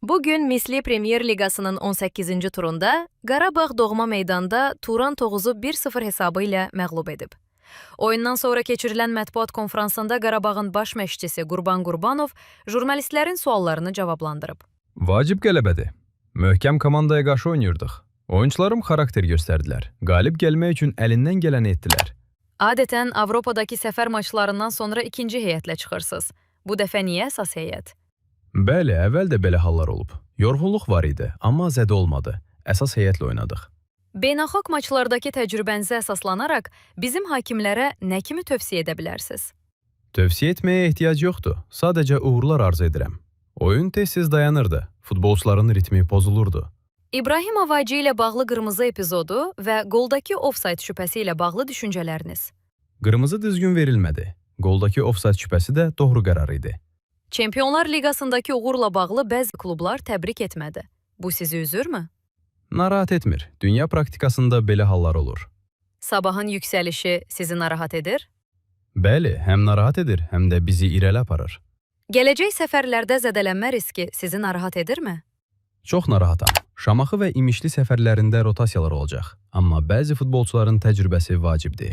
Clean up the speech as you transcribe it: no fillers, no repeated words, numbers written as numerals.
Bugün Misli Premier Ligasının 18-ci turunda Qarabağ doğma meydanda Turan Toğuzu 1-0 hesabı ilə məğlub edib. Oyundan sonra keçirilən mətbuat konfransında Qarabağın baş məşqçisi Qurban Qurbanov jurnalistlərin suallarını cavablandırıb. Vacib qələbədir. Möhkəm komandaya qarşı oynayırdıq. Oyunçularım xarakter göstərdilər. Qalib gəlmək üçün əlindən gələni etdilər. Adətən Avropadakı səfər maçlarından sonra ikinci heyətlə çıxırsınız. Bu dəfə niyə əsas heyət? Bəli, əvvəl də belə hallar olub. Yorğunluq var idi, amma zədə olmadı. Əsas heyətlə oynadıq. Beynəlxalq maçlardakı təcrübənizə əsaslanaraq bizim hakimlərə nə kimi tövsiyə edə bilərsiniz? Tövsiyə etməyə ehtiyac yoxdur. Sadəcə uğurlar arzu edirəm. Oyun tez-tez dayanırdı. Futbolçuların ritmi pozulurdu. İbrahim Avacı ilə bağlı qırmızı epizodu və qoldakı ofsayd şübhəsi ilə bağlı düşüncələriniz. Qırmızı düzgün verilmədi. Qoldakı ofsayd şübhəsi də doğru qərar idi. Çempionlar Liqasındakı uğurla bağlı bəzi klublar təbrik etmədi. Bu sizi üzürmü? Narahat etmir. Dünya praktikasında belə hallar olur. Sabahın yüksəlişi sizi narahat edir? Bəli, həm narahat edir, həm də bizi irəli aparır. Gələcək səfərlərdə zədələnmə riski sizi narahat edirmi? Çox narahatam. Şamaxı və İmişli səfərlərində rotasiyalar olacaq. Amma bəzi futbolçuların təcrübəsi vacibdir.